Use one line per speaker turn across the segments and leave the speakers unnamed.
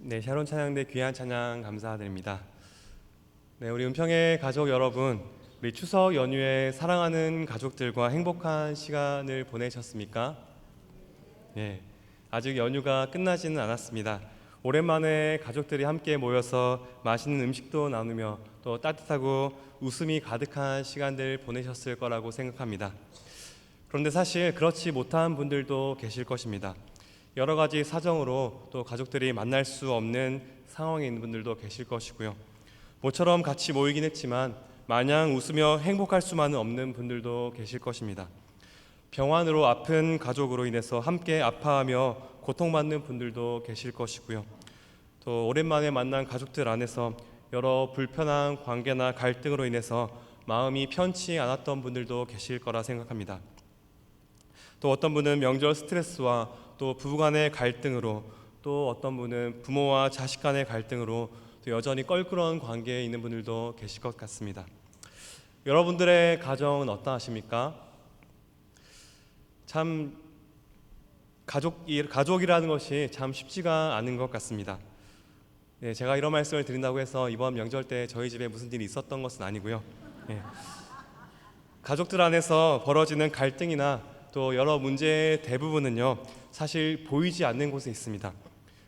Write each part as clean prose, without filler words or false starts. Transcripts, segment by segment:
네, 샤론 찬양대 귀한 찬양 감사드립니다. 네, 우리 은평의 가족 여러분, 우리 추석 연휴에 사랑하는 가족들과 행복한 시간을 보내셨습니까? 네, 아직 연휴가 끝나지는 않았습니다. 오랜만에 가족들이 함께 모여서 맛있는 음식도 나누며 또 따뜻하고 웃음이 가득한 시간들 보내셨을 거라고 생각합니다. 그런데 사실 그렇지 못한 분들도 계실 것입니다. 여러 가지 사정으로 또 가족들이 만날 수 없는 상황에 있는 분들도 계실 것이고요. 모처럼 같이 모이긴 했지만 마냥 웃으며 행복할 수만은 없는 분들도 계실 것입니다. 병환으로 아픈 가족으로 인해서 함께 아파하며 고통받는 분들도 계실 것이고요. 또 오랜만에 만난 가족들 안에서 여러 불편한 관계나 갈등으로 인해서 마음이 편치 않았던 분들도 계실 거라 생각합니다. 또 어떤 분은 명절 스트레스와 또 부부간의 갈등으로, 또 어떤 분은 부모와 자식 간의 갈등으로 또 여전히 껄끄러운 관계에 있는 분들도 계실 것 같습니다. 여러분들의 가정은 어떠하십니까? 참 가족이라는 것이 참 쉽지가 않은 것 같습니다. 네, 제가 이런 말씀을 드린다고 해서 이번 명절 때 저희 집에 무슨 일이 있었던 것은 아니고요. 네. 가족들 안에서 벌어지는 갈등이나 또 여러 문제의 대부분은요, 사실 보이지 않는 곳에 있습니다.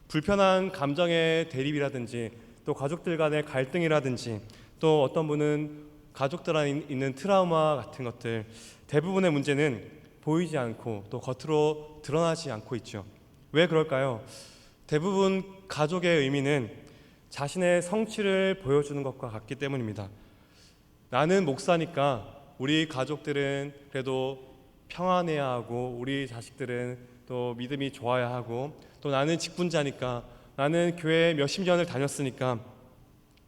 불편한 감정의 대립이라든지 또 가족들 간의 갈등이라든지 또 어떤 분은 가족들 안에 있는 트라우마 같은 것들, 대부분의 문제는 보이지 않고 또 겉으로 드러나지 않고 있죠. 왜 그럴까요? 대부분 가족의 의미는 자신의 성취를 보여주는 것과 같기 때문입니다. 나는 목사니까 우리 가족들은 그래도 평안해야 하고, 우리 자식들은 또 믿음이 좋아야 하고, 또 나는 직분자니까, 나는 교회 몇십 년을 다녔으니까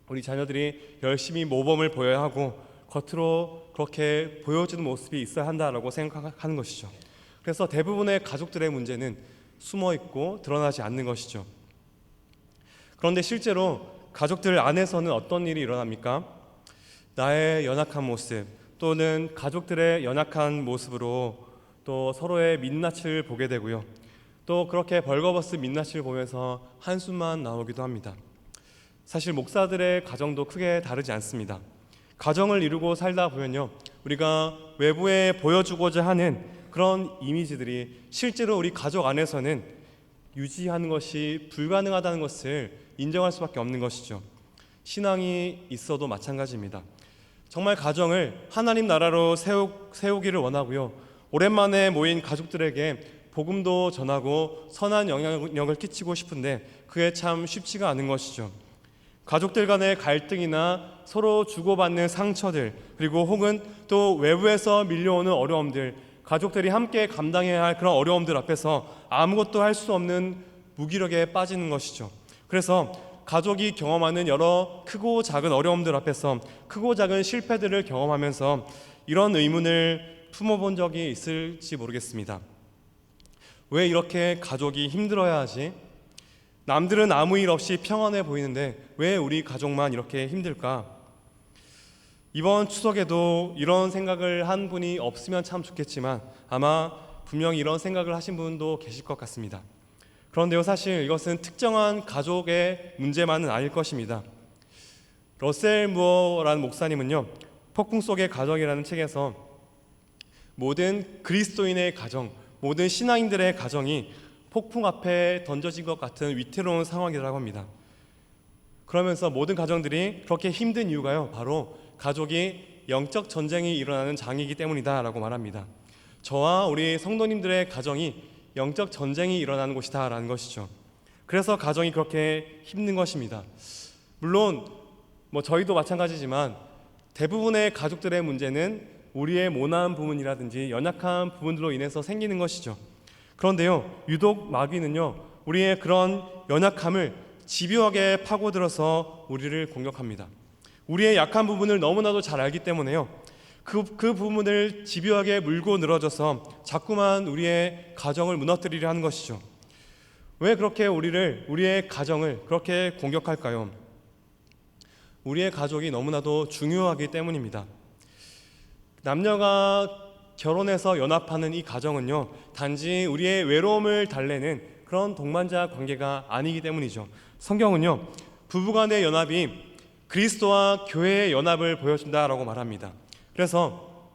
우리 자녀들이 열심히 모범을 보여야 하고 겉으로 그렇게 보여주는 모습이 있어야 한다라고 생각하는 것이죠. 그래서 대부분의 가족들의 문제는 숨어 있고 드러나지 않는 것이죠. 그런데 실제로 가족들 안에서는 어떤 일이 일어납니까? 나의 연약한 모습 또는 가족들의 연약한 모습으로 또 서로의 민낯을 보게 되고요. 또 그렇게 벌거벗은 민낯을 보면서 한숨만 나오기도 합니다. 사실 목사들의 가정도 크게 다르지 않습니다. 가정을 이루고 살다 보면요, 우리가 외부에 보여주고자 하는 그런 이미지들이 실제로 우리 가족 안에서는 유지하는 것이 불가능하다는 것을 인정할 수밖에 없는 것이죠. 신앙이 있어도 마찬가지입니다. 정말 가정을 하나님 나라로 세우기를 원하고요, 오랜만에 모인 가족들에게 복음도 전하고 선한 영향력을 끼치고 싶은데 그게 참 쉽지가 않은 것이죠. 가족들 간의 갈등이나 서로 주고받는 상처들, 그리고 혹은 또 외부에서 밀려오는 어려움들, 가족들이 함께 감당해야 할 그런 어려움들 앞에서 아무것도 할 수 없는 무기력에 빠지는 것이죠. 그래서 가족이 경험하는 여러 크고 작은 어려움들 앞에서 크고 작은 실패들을 경험하면서 이런 의문을 품어본 적이 있을지 모르겠습니다. 왜 이렇게 가족이 힘들어야 하지? 남들은 아무 일 없이 평안해 보이는데 왜 우리 가족만 이렇게 힘들까? 이번 추석에도 이런 생각을 한 분이 없으면 참 좋겠지만 아마 분명히 이런 생각을 하신 분도 계실 것 같습니다. 그런데요, 사실 이것은 특정한 가족의 문제만은 아닐 것입니다. 러셀 무어라는 목사님은요, 폭풍 속의 가정이라는 책에서 모든 그리스도인의 가정, 모든 신앙인들의 가정이 폭풍 앞에 던져진 것 같은 위태로운 상황이라고 합니다. 그러면서 모든 가정들이 그렇게 힘든 이유가요, 바로 가족이 영적 전쟁이 일어나는 장이기 때문이다 라고 말합니다. 저와 우리 성도님들의 가정이 영적 전쟁이 일어나는 곳이다 라는 것이죠. 그래서 가정이 그렇게 힘든 것입니다. 물론 저희도 마찬가지지만 대부분의 가족들의 문제는 우리의 모난 부분이라든지 연약한 부분들로 인해서 생기는 것이죠. 그런데요, 유독 마귀는요, 우리의 그런 연약함을 집요하게 파고들어서 우리를 공격합니다. 우리의 약한 부분을 너무나도 잘 알기 때문에요, 그 부분을 집요하게 물고 늘어져서 자꾸만 우리의 가정을 무너뜨리려 하는 것이죠. 왜 그렇게 우리의 가정을 그렇게 공격할까요? 우리의 가족이 너무나도 중요하기 때문입니다. 남녀가 결혼해서 연합하는 이 가정은요, 단지 우리의 외로움을 달래는 그런 동반자 관계가 아니기 때문이죠. 성경은요, 부부간의 연합이 그리스도와 교회의 연합을 보여준다라고 말합니다. 그래서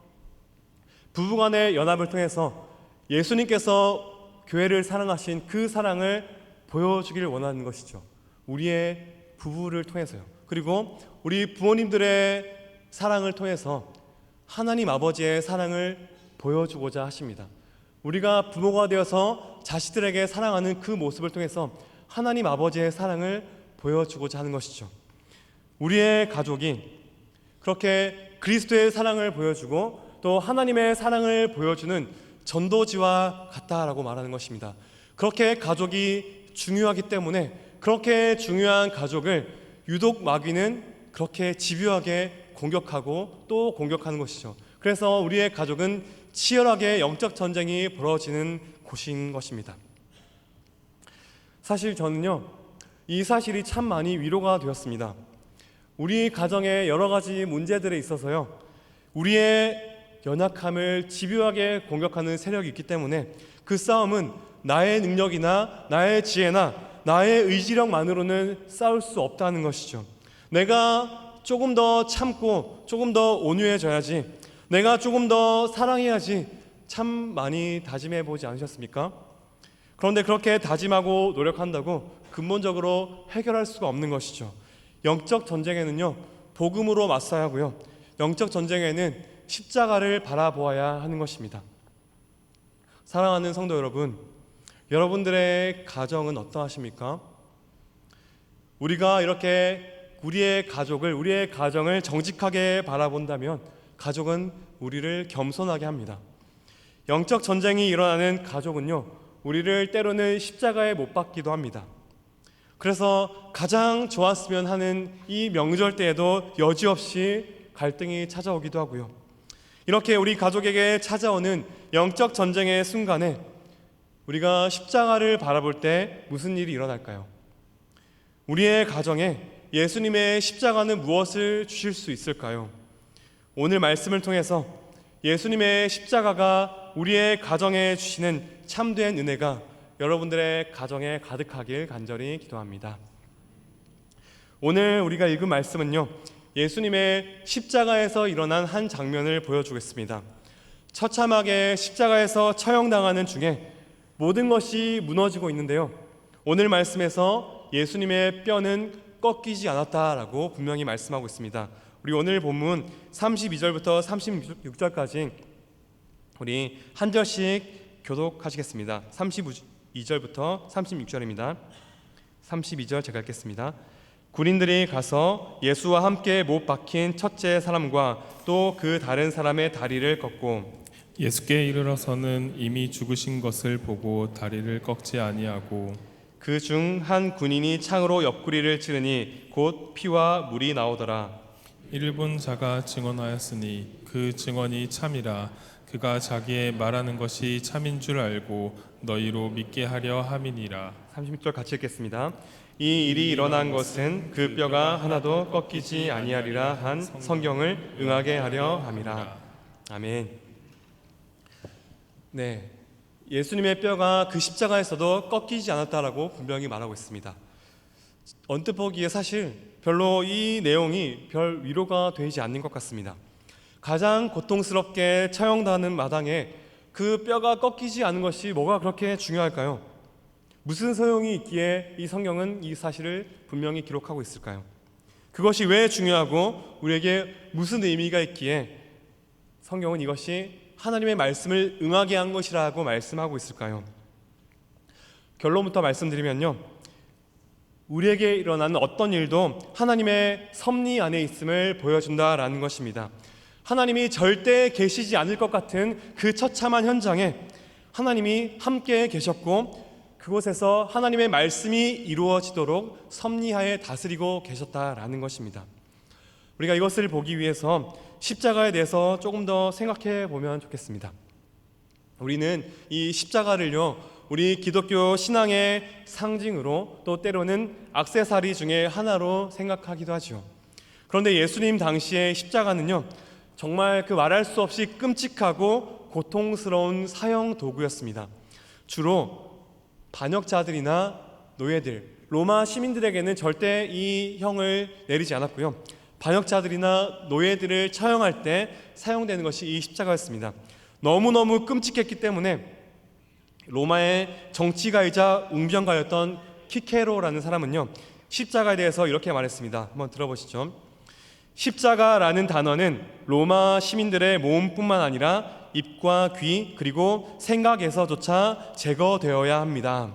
부부간의 연합을 통해서 예수님께서 교회를 사랑하신 그 사랑을 보여주길 원하는 것이죠. 우리의 부부를 통해서요. 그리고 우리 부모님들의 사랑을 통해서 하나님 아버지의 사랑을 보여주고자 하십니다. 우리가 부모가 되어서 자식들에게 사랑하는 그 모습을 통해서 하나님 아버지의 사랑을 보여주고자 하는 것이죠. 우리의 가족이 그렇게 그리스도의 사랑을 보여주고 또 하나님의 사랑을 보여주는 전도지와 같다라고 말하는 것입니다. 그렇게 가족이 중요하기 때문에 그렇게 중요한 가족을 유독 마귀는 그렇게 집요하게 공격하고 또 공격하는 것이죠. 그래서 우리의 가족은 치열하게 영적 전쟁이 벌어지는 곳인 것입니다. 사실 저는요, 이 사실이 참 많이 위로가 되었습니다. 우리 가정에 여러 가지 문제들에 있어서요, 우리의 연약함을 집요하게 공격하는 세력이 있기 때문에 그 싸움은 나의 능력이나 나의 지혜나 나의 의지력만으로는 싸울 수 없다는 것이죠. 내가 조금 더 참고 조금 더 온유해져야지, 내가 조금 더 사랑해야지 참 많이 다짐해 보지 않으셨습니까? 그런데 그렇게 다짐하고 노력한다고 근본적으로 해결할 수가 없는 것이죠. 영적 전쟁에는요, 복음으로 맞서야 하고요, 영적 전쟁에는 십자가를 바라보아야 하는 것입니다. 사랑하는 성도 여러분, 여러분들의 가정은 어떠하십니까? 우리가 이렇게 우리의 가정을 정직하게 바라본다면 가족은 우리를 겸손하게 합니다. 영적 전쟁이 일어나는 가족은요, 우리를 때로는 십자가에 못 박기도 합니다. 그래서 가장 좋았으면 하는 이 명절 때에도 여지없이 갈등이 찾아오기도 하고요. 이렇게 우리 가족에게 찾아오는 영적 전쟁의 순간에 우리가 십자가를 바라볼 때 무슨 일이 일어날까요? 우리의 가정에 예수님의 십자가는 무엇을 주실 수 있을까요? 오늘 말씀을 통해서 예수님의 십자가가 우리의 가정에 주시는 참된 은혜가 여러분들의 가정에 가득하길 간절히 기도합니다. 오늘 우리가 읽은 말씀은요, 예수님의 십자가에서 일어난 한 장면을 보여주겠습니다. 처참하게 십자가에서 처형당하는 중에 모든 것이 무너지고 있는데요, 오늘 말씀에서 예수님의 뼈는 꺾이지 않았다라고 분명히 말씀하고 있습니다. 우리 오늘 본문 32절부터 36절까지 우리 한 절씩 교독하시겠습니다. 32절부터 36절입니다. 32절 제가 읽겠습니다. 군인들이 가서 예수와 함께 못 박힌 첫째 사람과 또 그 다른 사람의 다리를 꺾고
예수께 이르러서는 이미 죽으신 것을 보고 다리를 꺾지 아니하고
그 중 한 군인이 창으로 옆구리를 찌르니 곧 피와 물이 나오더라.
이를 본 자가 증언하였으니 그 증언이 참이라. 그가 자기의 말하는 것이 참인 줄 알고 너희로 믿게 하려 함이니라. 36절
같이 읽겠습니다. 이 일이 일어난 것은 그 뼈가 하나도 꺾이지 아니하리라 한 성경을 응하게 하려 함이라. 아멘. 네, 예수님의 뼈가 그 십자가에서도 꺾이지 않았다라고 분명히 말하고 있습니다. 언뜻 보기에 사실 별로 이 내용이 별 위로가 되지 않는 것 같습니다. 가장 고통스럽게 처형당하는 마당에 그 뼈가 꺾이지 않은 것이 뭐가 그렇게 중요할까요? 무슨 소용이 있기에 이 성경은 이 사실을 분명히 기록하고 있을까요? 그것이 왜 중요하고 우리에게 무슨 의미가 있기에 성경은 이것이 하나님의 말씀을 응하게 한 것이라고 말씀하고 있을까요? 결론부터 말씀드리면요, 우리에게 일어나는 어떤 일도 하나님의 섭리 안에 있음을 보여준다라는 것입니다. 하나님이 절대 계시지 않을 것 같은 그 처참한 현장에 하나님이 함께 계셨고 그곳에서 하나님의 말씀이 이루어지도록 섭리하에 다스리고 계셨다라는 것입니다. 우리가 이것을 보기 위해서 십자가에 대해서 조금 더 생각해 보면 좋겠습니다. 우리는 이 십자가를요, 우리 기독교 신앙의 상징으로 또 때로는 액세서리 중에 하나로 생각하기도 하죠. 그런데 예수님 당시의 십자가는요, 정말 그 말할 수 없이 끔찍하고 고통스러운 사형 도구였습니다. 주로 반역자들이나 노예들, 로마 시민들에게는 절대 이 형을 내리지 않았고요. 반역자들이나 노예들을 처형할 때 사용되는 것이 이 십자가였습니다. 너무너무 끔찍했기 때문에 로마의 정치가이자 웅변가였던 키케로라는 사람은요, 십자가에 대해서 이렇게 말했습니다. 한번 들어보시죠. 십자가라는 단어는 로마 시민들의 몸뿐만 아니라 입과 귀 그리고 생각에서조차 제거되어야 합니다.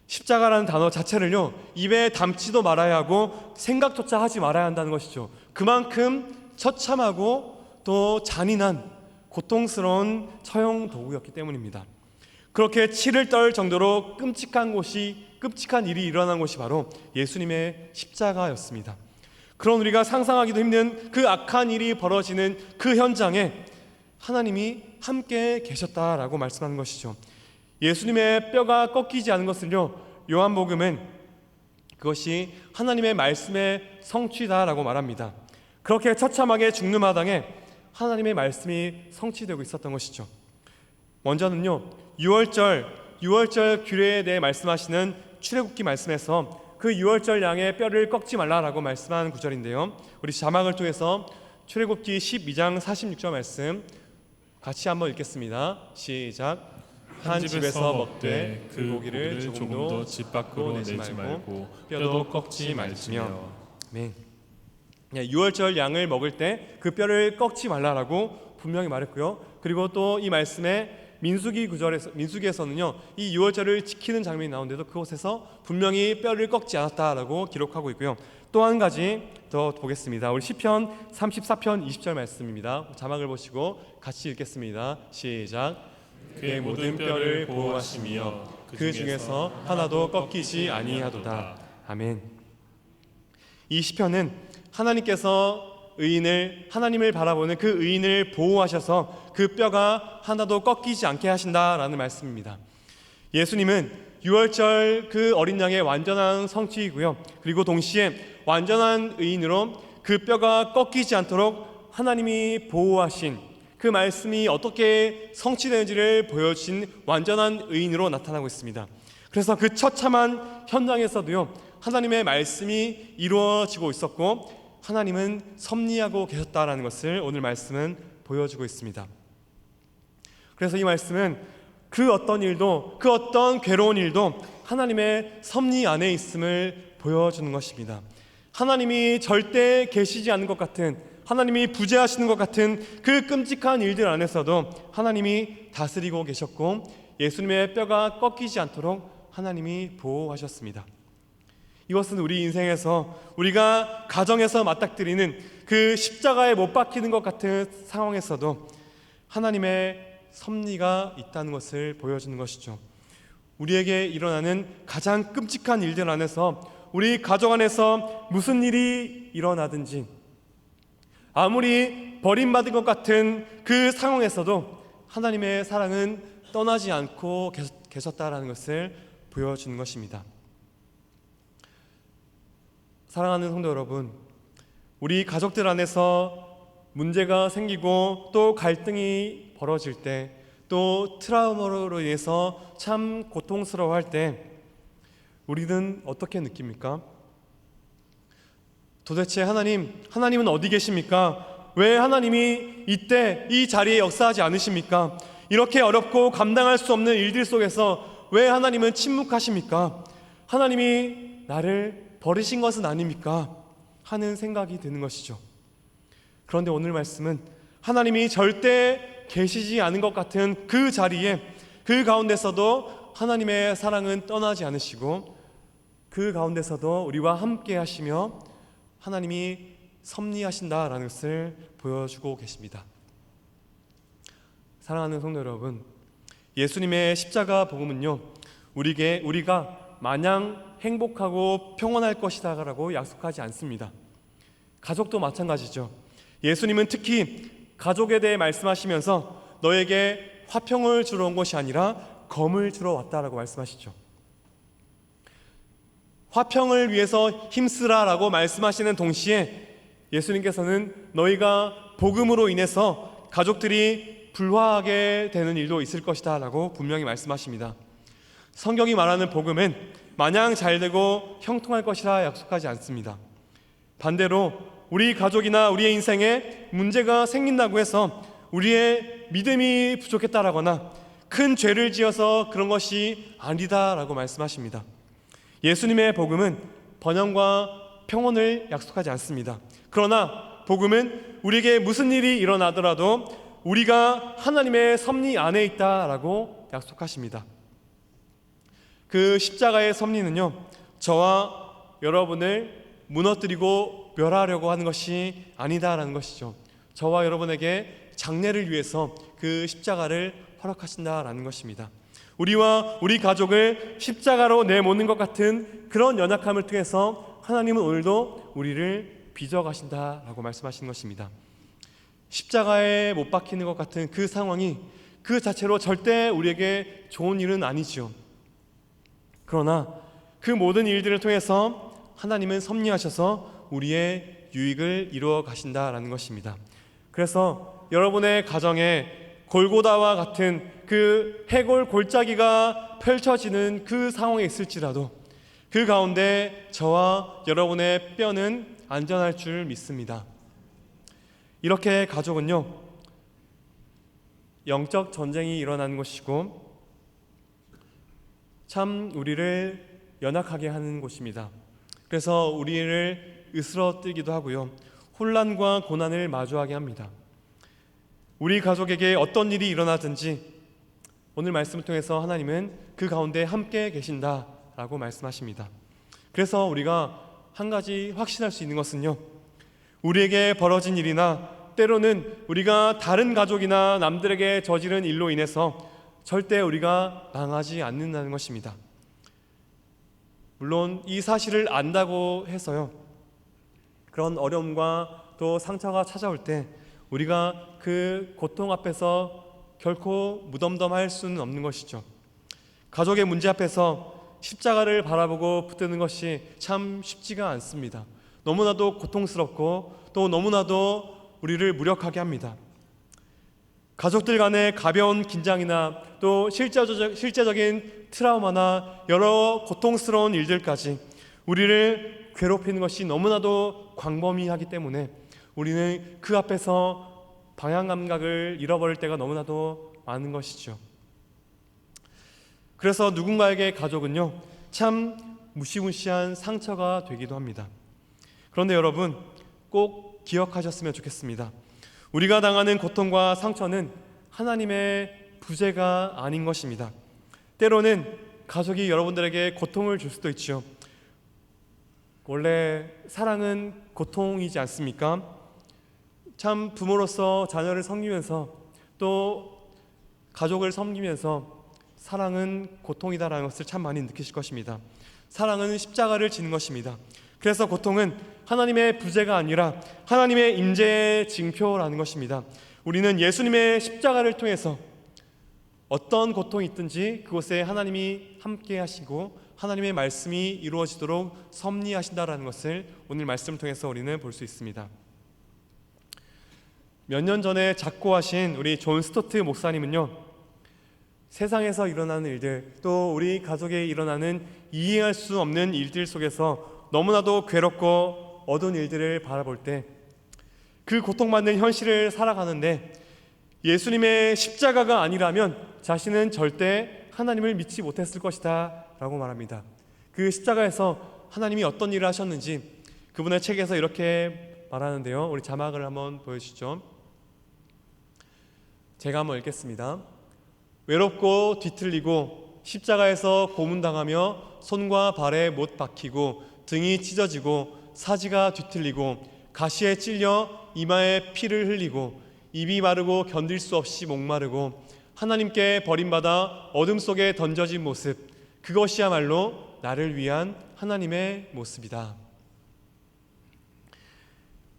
십자가라는 단어 자체를요, 입에 담지도 말아야 하고 생각조차 하지 말아야 한다는 것이죠. 그만큼 처참하고 또 잔인한 고통스러운 처형 도구였기 때문입니다. 그렇게 치를 떨 정도로 끔찍한 일이 일어난 곳이 바로 예수님의 십자가였습니다. 그런 우리가 상상하기도 힘든 그 악한 일이 벌어지는 그 현장에 하나님이 함께 계셨다라고 말씀하는 것이죠. 예수님의 뼈가 꺾이지 않은 것을요, 요한복음은 그것이 하나님의 말씀의 성취다라고 말합니다. 그렇게 처참하게 죽는 마당에 하나님의 말씀이 성취되고 있었던 것이죠. 먼저는요, 6월절 규례에 대해 말씀하시는 출애굽기 말씀에서 그 6월절 양의 뼈를 꺾지 말라라고 말씀한 구절인데요, 우리 자막을 통해서 출애굽기 12장 46절 말씀 같이 한번 읽겠습니다. 시작. 한 집에서 먹되 그 고기를 조금도 집 밖으로 내지 말고 뼈도 꺾지 말지며. 네. 6월절 양을 먹을 때 그 뼈를 꺾지 말라라고 분명히 말했고요. 그리고 또 이 말씀에 민수기에서는요, 이 6월절을 지키는 장면이 나오는데도 그곳에서 분명히 뼈를 꺾지 않았다라고 기록하고 있고요. 또 한 가지 더 보겠습니다. 우리 시편 34편 20절 말씀입니다. 자막을 보시고 같이 읽겠습니다. 시작. 그의 모든 뼈를 보호하시며 그 중에서 하나도 꺾이지 아니하도다. 아멘. 이 시편은 하나님께서 하나님을 바라보는 그 의인을 보호하셔서 그 뼈가 하나도 꺾이지 않게 하신다라는 말씀입니다. 예수님은 6월절 그 어린 양의 완전한 성취이고요, 그리고 동시에 완전한 의인으로 그 뼈가 꺾이지 않도록 하나님이 보호하신 그 말씀이 어떻게 성취되는지를 보여주신 완전한 의인으로 나타나고 있습니다. 그래서 그 처참한 현장에서도요, 하나님의 말씀이 이루어지고 있었고 하나님은 섭리하고 계셨다라는 것을 오늘 말씀은 보여주고 있습니다. 그래서 이 말씀은 그 어떤 일도, 그 어떤 괴로운 일도 하나님의 섭리 안에 있음을 보여주는 것입니다. 하나님이 절대 계시지 않는 것 같은, 하나님이 부재하시는 것 같은 그 끔찍한 일들 안에서도 하나님이 다스리고 계셨고 예수님의 뼈가 꺾이지 않도록 하나님이 보호하셨습니다. 이것은 우리 인생에서 우리가 가정에서 맞닥뜨리는 그 십자가에 못 박히는 것 같은 상황에서도 하나님의 섭리가 있다는 것을 보여주는 것이죠. 우리에게 일어나는 가장 끔찍한 일들 안에서, 우리 가정 안에서 무슨 일이 일어나든지 아무리 버림받은 것 같은 그 상황에서도 하나님의 사랑은 떠나지 않고 계셨다라는 것을 보여주는 것입니다. 사랑하는 성도 여러분, 우리 가족들 안에서 문제가 생기고 또 갈등이 벌어질 때, 또 트라우마로 인해서 참 고통스러워할 때 우리는 어떻게 느낍니까? 도대체 하나님은 어디 계십니까? 왜 하나님이 이때 이 자리에 역사하지 않으십니까? 이렇게 어렵고 감당할 수 없는 일들 속에서 왜 하나님은 침묵하십니까? 하나님이 나를 버리신 것은 아닙니까? 하는 생각이 드는 것이죠. 그런데 오늘 말씀은 하나님이 절대 계시지 않은 것 같은 그 자리에, 그 가운데서도 하나님의 사랑은 떠나지 않으시고 그 가운데서도 우리와 함께 하시며 하나님이 섭리하신다라는 것을 보여주고 계십니다. 사랑하는 성도 여러분, 예수님의 십자가 복음은요, 우리가 마냥 행복하고 평온할 것이다 라고 약속하지 않습니다. 가족도 마찬가지죠. 예수님은 특히 가족에 대해 말씀하시면서 너에게 화평을 주러 온 것이 아니라 검을 주러 왔다라고 말씀하시죠. 화평을 위해서 힘쓰라라고 말씀하시는 동시에 예수님께서는 너희가 복음으로 인해서 가족들이 불화하게 되는 일도 있을 것이다 라고 분명히 말씀하십니다. 성경이 말하는 복음은 마냥 잘되고 형통할 것이라 약속하지 않습니다. 반대로 우리 가족이나 우리의 인생에 문제가 생긴다고 해서 우리의 믿음이 부족했다라거나 큰 죄를 지어서 그런 것이 아니다라고 말씀하십니다. 예수님의 복음은 번영과 평온을 약속하지 않습니다. 그러나 복음은 우리에게 무슨 일이 일어나더라도 우리가 하나님의 섭리 안에 있다라고 약속하십니다. 그 십자가의 섭리는요, 저와 여러분을 무너뜨리고 멸하려고 하는 것이 아니다라는 것이죠. 저와 여러분에게 장래를 위해서 그 십자가를 허락하신다라는 것입니다. 우리와 우리 가족을 십자가로 내모는 것 같은 그런 연약함을 통해서 하나님은 오늘도 우리를 빚어가신다라고 말씀하시는 것입니다. 십자가에 못 박히는 것 같은 그 상황이 그 자체로 절대 우리에게 좋은 일은 아니지요. 그러나 그 모든 일들을 통해서 하나님은 섭리하셔서 우리의 유익을 이루어 가신다라는 것입니다. 그래서 여러분의 가정에 골고다와 같은 그 해골 골짜기가 펼쳐지는 그 상황에 있을지라도 그 가운데 저와 여러분의 뼈는 안전할 줄 믿습니다. 이렇게 가족은요, 영적 전쟁이 일어나는 것이고 참 우리를 연약하게 하는 곳입니다. 그래서 우리를 으스러뜨리기도 하고요, 혼란과 고난을 마주하게 합니다. 우리 가족에게 어떤 일이 일어나든지 오늘 말씀을 통해서 하나님은 그 가운데 함께 계신다라고 말씀하십니다. 그래서 우리가 한 가지 확신할 수 있는 것은요, 우리에게 벌어진 일이나 때로는 우리가 다른 가족이나 남들에게 저지른 일로 인해서 절대 우리가 망하지 않는다는 것입니다. 물론 이 사실을 안다고 해서요, 그런 어려움과 또 상처가 찾아올 때 우리가 그 고통 앞에서 결코 무덤덤할 수는 없는 것이죠. 가족의 문제 앞에서 십자가를 바라보고 붙드는 것이 참 쉽지가 않습니다. 너무나도 고통스럽고 또 너무나도 우리를 무력하게 합니다. 가족들 간의 가벼운 긴장이나 또 실제적인 트라우마나 여러 고통스러운 일들까지 우리를 괴롭히는 것이 너무나도 광범위하기 때문에 우리는 그 앞에서 방향 감각을 잃어버릴 때가 너무나도 많은 것이죠. 그래서 누군가에게 가족은요, 참 무시무시한 상처가 되기도 합니다. 그런데 여러분, 꼭 기억하셨으면 좋겠습니다. 우리가 당하는 고통과 상처는 하나님의 부재가 아닌 것입니다. 때로는 가족이 여러분들에게 고통을 줄 수도 있죠. 원래 사랑은 고통이지 않습니까? 참 부모로서 자녀를 섬기면서 또 가족을 섬기면서 사랑은 고통이다라는 것을 참 많이 느끼실 것입니다. 사랑은 십자가를 지는 것입니다. 그래서 고통은 하나님의 부재가 아니라 하나님의 임재의 징표라는 것입니다. 우리는 예수님의 십자가를 통해서 어떤 고통이 있든지 그곳에 하나님이 함께 하시고 하나님의 말씀이 이루어지도록 섭리하신다라는 것을 오늘 말씀을 통해서 우리는 볼 수 있습니다. 몇 년 전에 작고하신 우리 존 스토트 목사님은요, 세상에서 일어나는 일들, 또 우리 가족에 일어나는 이해할 수 없는 일들 속에서 너무나도 괴롭고 어두운 일들을 바라볼 때 그 고통받는 현실을 살아가는데 예수님의 십자가가 아니라면 자신은 절대 하나님을 믿지 못했을 것이다 라고 말합니다. 그 십자가에서 하나님이 어떤 일을 하셨는지 그분의 책에서 이렇게 말하는데요, 우리 자막을 한번 보여주시죠. 제가 한번 읽겠습니다. 외롭고 뒤틀리고 십자가에서 고문당하며 손과 발에 못 박히고 등이 찢어지고 사지가 뒤틀리고 가시에 찔려 이마에 피를 흘리고 입이 마르고 견딜 수 없이 목마르고 하나님께 버림받아 어둠 속에 던져진 모습, 그것이야말로 나를 위한 하나님의 모습이다.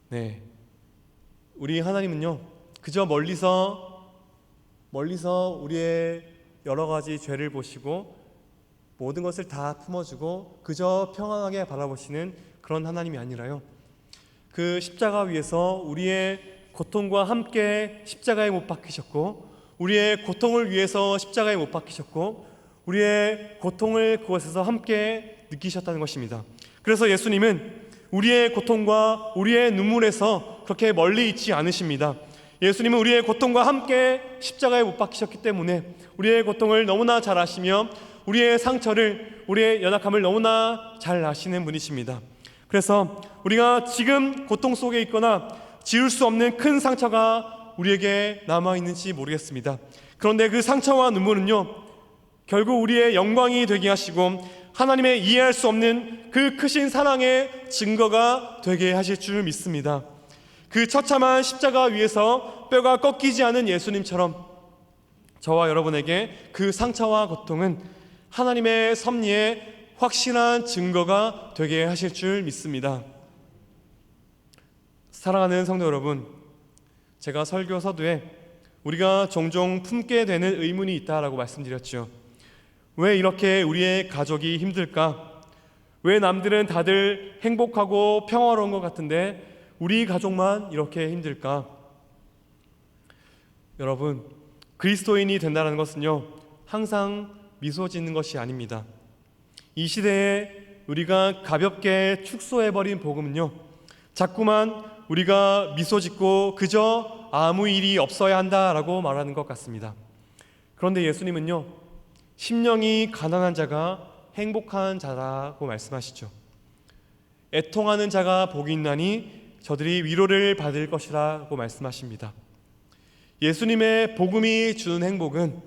네, 우리 하나님은요, 그저 멀리서 우리의 여러 가지 죄를 보시고 모든 것을 다 품어주고 그저 평안하게 바라보시는 그런 하나님이 아니라요, 그 십자가 위에서 우리의 고통과 함께 십자가에 못 박히셨고 우리의 고통을 위해서 십자가에 못 박히셨고 우리의 고통을 그곳에서 함께 느끼셨다는 것입니다. 그래서 예수님은 우리의 고통과 우리의 눈물에서 그렇게 멀리 있지 않으십니다. 예수님은 우리의 고통과 함께 십자가에 못 박히셨기 때문에 우리의 고통을 너무나 잘 아시며 우리의 상처를, 우리의 연약함을 너무나 잘 아시는 분이십니다. 그래서 우리가 지금 고통 속에 있거나 지울 수 없는 큰 상처가 우리에게 남아있는지 모르겠습니다. 그런데 그 상처와 눈물은요, 결국 우리의 영광이 되게 하시고 하나님의 이해할 수 없는 그 크신 사랑의 증거가 되게 하실 줄 믿습니다. 그 처참한 십자가 위에서 뼈가 꺾이지 않은 예수님처럼 저와 여러분에게 그 상처와 고통은 하나님의 섭리의 확실한 증거가 되게 하실 줄 믿습니다. 사랑하는 성도 여러분, 제가 설교 서두에 우리가 종종 품게 되는 의문이 있다라고 말씀드렸죠. 왜 이렇게 우리의 가족이 힘들까? 왜 남들은 다들 행복하고 평화로운 것 같은데 우리 가족만 이렇게 힘들까? 여러분, 그리스도인이 된다는 것은요, 항상 미소 짓는 것이 아닙니다. 이 시대에 우리가 가볍게 축소해버린 복음은요, 자꾸만 우리가 미소 짓고 그저 아무 일이 없어야 한다라고 말하는 것 같습니다. 그런데 예수님은요, 심령이 가난한 자가 행복한 자라고 말씀하시죠. 애통하는 자가 복이 있나니 저들이 위로를 받을 것이라고 말씀하십니다. 예수님의 복음이 주는 행복은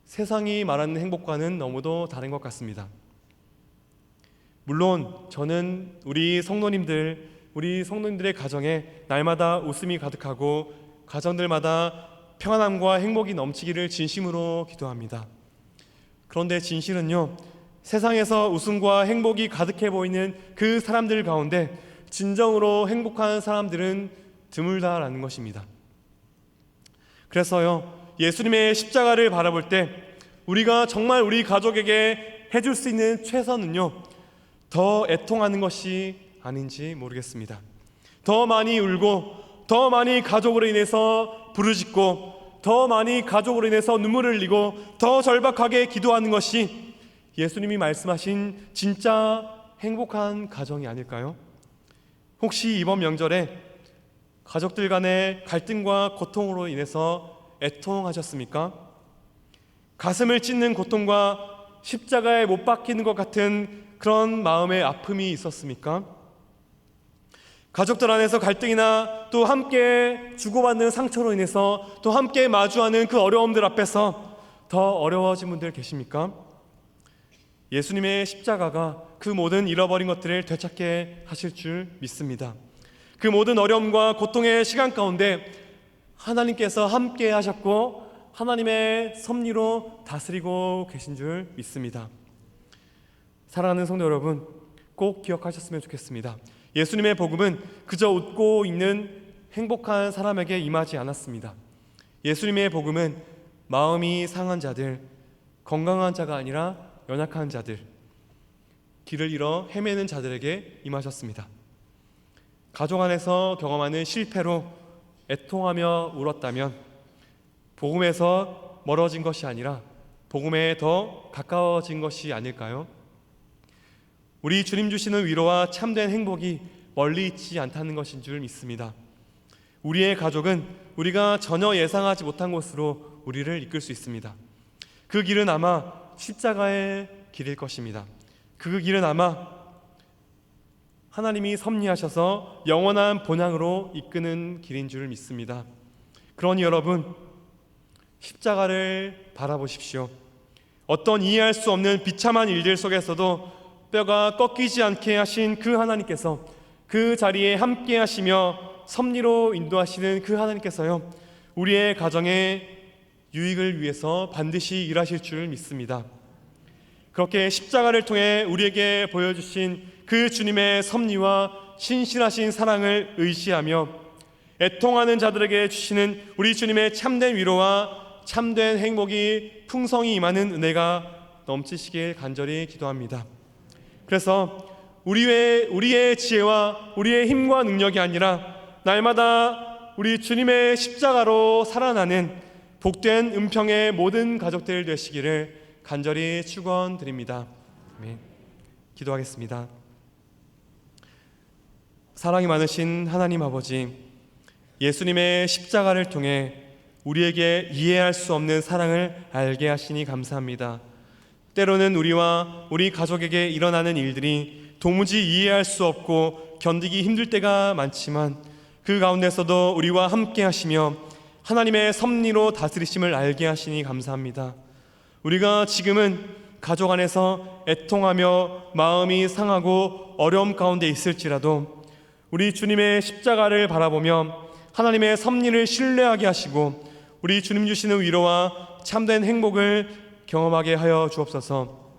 세상이 말하는 행복과는 너무도 다른 것 같습니다. 물론 저는 우리 성도님들의 가정에 날마다 웃음이 가득하고 가정들마다 평안함과 행복이 넘치기를 진심으로 기도합니다. 그런데 진실은요, 세상에서 웃음과 행복이 가득해 보이는 그 사람들 가운데 진정으로 행복한 사람들은 드물다라는 것입니다. 그래서요, 예수님의 십자가를 바라볼 때 우리가 정말 우리 가족에게 해줄 수 있는 최선은요, 더 애통하는 것이 아닌지 모르겠습니다. 더 많이 울고 더 많이 가족으로 인해서 부르짖고 더 많이 가족으로 인해서 눈물을 흘리고 더 절박하게 기도하는 것이 예수님이 말씀하신 진짜 행복한 가정이 아닐까요? 혹시 이번 명절에 가족들 간의 갈등과 고통으로 인해서 애통하셨습니까? 가슴을 찢는 고통과 십자가에 못 박히는 것 같은 그런 마음의 아픔이 있었습니까? 가족들 안에서 갈등이나 또 함께 주고받는 상처로 인해서 또 함께 마주하는 그 어려움들 앞에서 더 어려워진 분들 계십니까? 예수님의 십자가가 그 모든 잃어버린 것들을 되찾게 하실 줄 믿습니다. 그 모든 어려움과 고통의 시간 가운데 하나님께서 함께 하셨고 하나님의 섭리로 다스리고 계신 줄 믿습니다. 사랑하는 성도 여러분, 꼭 기억하셨으면 좋겠습니다. 예수님의 복음은 그저 웃고 있는 행복한 사람에게 임하지 않았습니다. 예수님의 복음은 마음이 상한 자들, 건강한 자가 아니라 연약한 자들, 길을 잃어 헤매는 자들에게 임하셨습니다. 가족 안에서 경험하는 실패로 애통하며 울었다면 복음에서 멀어진 것이 아니라 복음에 더 가까워진 것이 아닐까요? 우리 주님 주시는 위로와 참된 행복이 멀리 있지 않다는 것인 줄 믿습니다. 우리의 가족은 우리가 전혀 예상하지 못한 곳으로 우리를 이끌 수 있습니다. 그 길은 아마 십자가의 길일 것입니다. 그 길은 아마 하나님이 섭리하셔서 영원한 본향으로 이끄는 길인 줄 믿습니다. 그러니 여러분, 십자가를 바라보십시오. 어떤 이해할 수 없는 비참한 일들 속에서도 뼈가 꺾이지 않게 하신 그 하나님께서, 그 자리에 함께 하시며 섭리로 인도하시는 그 하나님께서요, 우리의 가정의 유익을 위해서 반드시 일하실 줄 믿습니다. 그렇게 십자가를 통해 우리에게 보여주신 그 주님의 섭리와 신실하신 사랑을 의지하며 애통하는 자들에게 주시는 우리 주님의 참된 위로와 참된 행복이 풍성히 임하는 은혜가 넘치시길 간절히 기도합니다. 그래서 우리의 지혜와 우리의 힘과 능력이 아니라 날마다 우리 주님의 십자가로 살아나는 복된 은평의 모든 가족들 되시기를 간절히 축원드립니다. 아멘. 기도하겠습니다. 사랑이 많으신 하나님 아버지, 예수님의 십자가를 통해 우리에게 이해할 수 없는 사랑을 알게 하시니 감사합니다. 때로는 우리와 우리 가족에게 일어나는 일들이 도무지 이해할 수 없고 견디기 힘들 때가 많지만 그 가운데서도 우리와 함께 하시며 하나님의 섭리로 다스리심을 알게 하시니 감사합니다. 우리가 지금은 가족 안에서 애통하며 마음이 상하고 어려움 가운데 있을지라도 우리 주님의 십자가를 바라보며 하나님의 섭리를 신뢰하게 하시고 우리 주님 주시는 위로와 참된 행복을 경험하게 하여 주옵소서.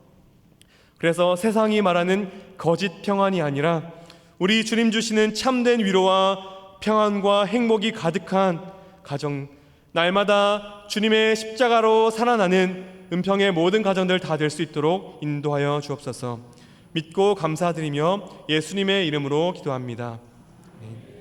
그래서 세상이 말하는 거짓 평안이 아니라 우리 주님 주시는 참된 위로와 평안과 행복이 가득한 가정, 날마다 주님의 십자가로 살아나는 은평의 모든 가정들 다 될 수 있도록 인도하여 주옵소서. 믿고 감사드리며 예수님의 이름으로 기도합니다. 아멘.